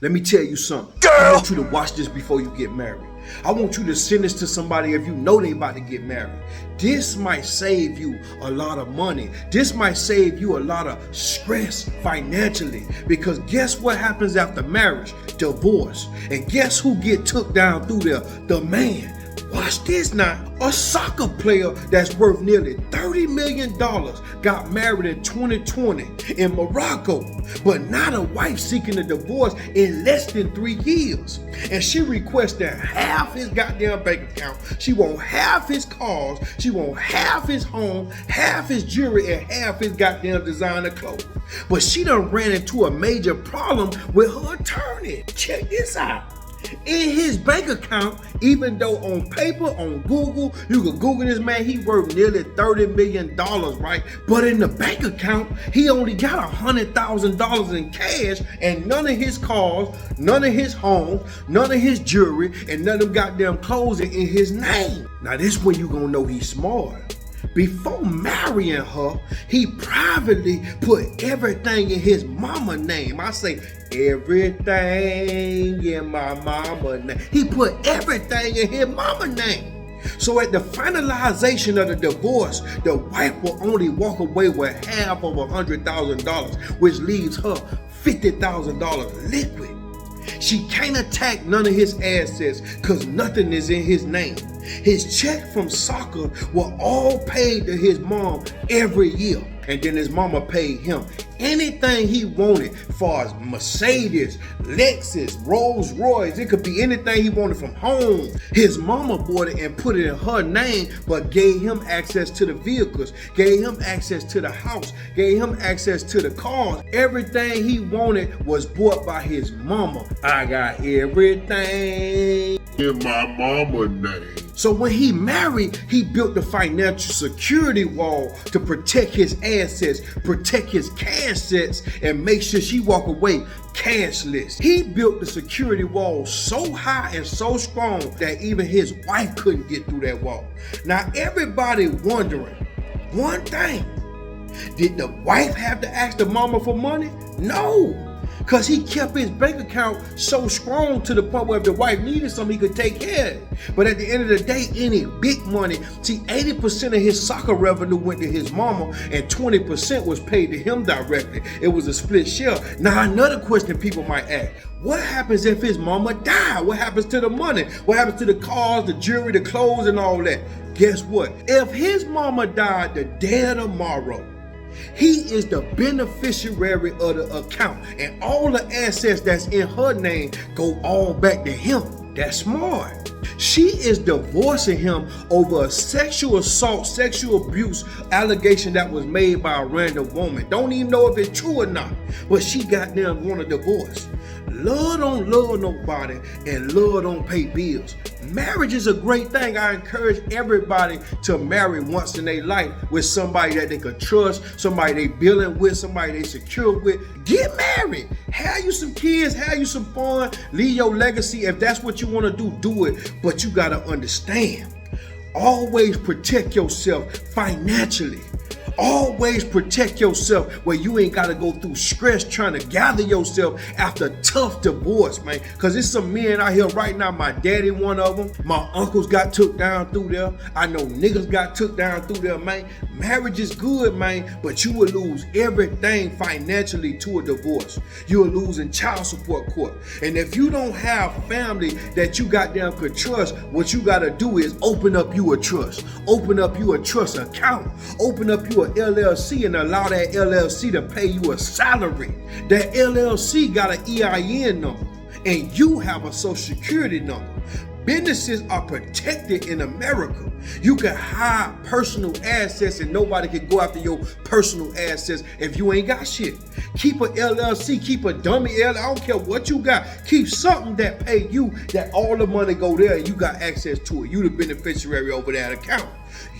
Let me tell you something. I want you to watch this before you get married. I want you to send this to somebody if you know they about to get married. This might save you a lot of money. This might save you a lot of stress financially. Because guess what happens after marriage? Divorce. And guess who get took down through there? The man. Watch this now. A soccer player that's worth nearly $30 million got married in 2020 in Morocco, but now the wife seeking a divorce in less than 3 years. And she requested half his goddamn bank account. She want half his cars. She want half his home, half his jewelry, and half his goddamn designer clothes. But she done ran into a major problem with her attorney. Check this out. In his bank account, even though on paper, on Google, you can Google this man, he worth nearly $30 million, right? But in the bank account, he only got $100,000 in cash, and none of his cars, none of his home, none of his jewelry, and none of them goddamn clothes in his name. Now this when you gonna know he's smart. Before marrying her, he privately put everything in his mama name. I say everything in my mama name. He put everything in his mama name. So at the finalization of the divorce, the wife will only walk away with half of $100,000, which leaves her $50,000 liquid. She can't attack none of his assets because nothing is in his name. His check from soccer were all paid to his mom every year. And then his mama paid him anything he wanted, far as Mercedes, Lexus, Rolls Royce. It could be anything he wanted from home. His mama bought it and put it in her name, but gave him access to the vehicles, gave him access to the house, gave him access to the cars. Everything he wanted was bought by his mama. I got everything in my mama name. So when he married, he built the financial security wall to protect his assets, protect his cash sets, and make sure she walk away cashless. He built the security wall so high and so strong that even his wife couldn't get through that wall. Now everybody wondering one thing, did the wife have to ask the mama for money? No. Because he kept his bank account so strong to the point where if the wife needed something, he could take care of it. But at the end of the day, any big money, see, 80% of his soccer revenue went to his mama and 20% was paid to him directly. It was a split share. Now, another question people might ask, what happens if his mama died? What happens to the money? What happens to the cars, the jewelry, the clothes, and all that? Guess what? If his mama died the day of tomorrow, he is the beneficiary of the account, and all the assets that's in her name go all back to him. That's smart. She is divorcing him over a sexual assault, sexual abuse allegation that was made by a random woman. Don't even know if it's true or not, but she goddamn want a divorce. Love don't love nobody, and love don't pay bills. Marriage is a great thing. I encourage everybody to marry once in their life with somebody that they could trust, somebody they building with, somebody they secure with. Get married. Have you some kids, have you some fun, leave your legacy. If that's what you want to do it. But you got to understand, always protect yourself financially. Always protect yourself where you ain't got to go through stress trying to gather yourself after a tough divorce, man. Because there's some men out here right now. My daddy, one of them. My uncles got took down through there. I know niggas got took down through there, man. Marriage is good, man, but you will lose everything financially to a divorce. You will lose in child support court. And if you don't have family that you goddamn could trust, what you got to do is open up you a trust. Open up you a trust account. Open up you a LLC and allow that LLC to pay you a salary. That LLC got an EIN number and you have a social security number. Businesses are protected in America. You can hide personal assets and nobody can go after your personal assets if you ain't got shit. Keep a LLC, keep a dummy LLC, I don't care what you got. Keep something that pay you, that all the money go there and you got access to it. You the beneficiary over that account.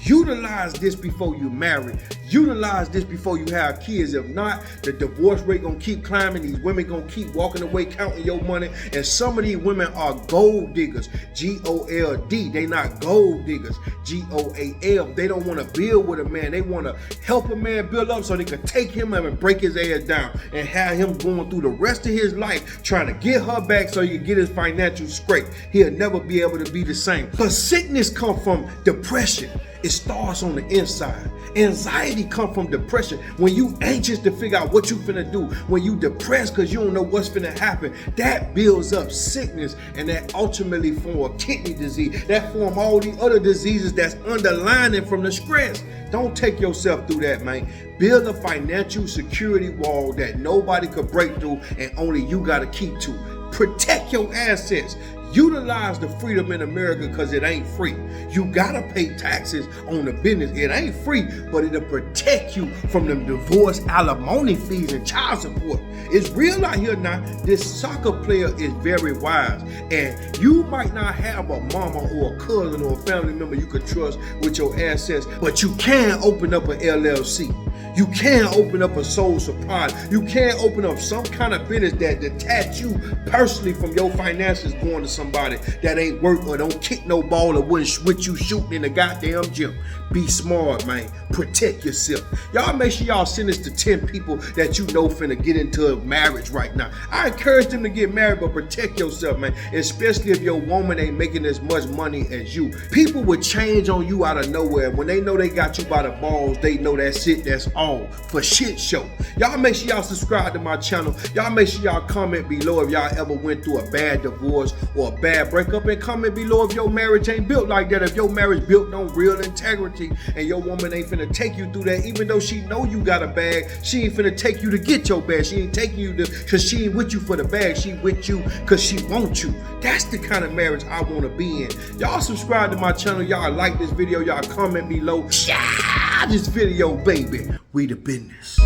Utilize this before you marry. Utilize this before you have kids. If not, the divorce rate gonna keep climbing. These women gonna keep walking away counting your money. And some of these women are gold diggers. G-O-L-D. They not gold diggers. G-O-A-L. They don't want to build with a man. They want to help a man build up so they can take him up and break his ass down and have him going through the rest of his life trying to get her back so he can get his financial straight. He'll never be able to be the same. But sickness comes from depression. It starts on the inside. Anxiety comes from depression. When you anxious to figure out what you finna do, when you depressed because you don't know what's finna happen, that builds up sickness, and that ultimately form a kidney disease. That form all the other diseases that's underlining from the stress. Don't take yourself through that, man. Build a financial security wall that nobody could break through and only you gotta keep to. Protect your assets. Utilize the freedom in America because it ain't free. You gotta pay taxes on the business. It ain't free, but it'll protect you from them divorce, alimony fees, and child support. It's real out here now. This soccer player is very wise, and you might not have a mama or a cousin or a family member you could trust with your assets, but you can open up an LLC. You can open up a sole supply. You can open up some kind of business that detach you personally from your finances going to somebody that ain't work or don't kick no ball or wouldn't with you shooting in the goddamn gym. Be smart, man. Protect yourself. Y'all make sure y'all send this to 10 people that you know finna get into a marriage right now. I encourage them to get married, but protect yourself, man. Especially if your woman ain't making as much money as you. People would change on you out of nowhere. When they know they got you by the balls, they know that's it, that's all for shit show. Y'all make sure y'all subscribe to my channel. Y'all make sure y'all comment below if y'all ever went through a bad divorce or a bad breakup, and comment below if your marriage ain't built like that. If your marriage built on real integrity and your woman ain't finna take you through that, even though she know you got a bag, she ain't finna take you to get your bag. She ain't taking you to cause she ain't with you for the bag. She with you cause she wants you. That's the kind of marriage I wanna be in. Y'all subscribe to my channel. Y'all like this video. Y'all comment below. Share this video, baby. We the business.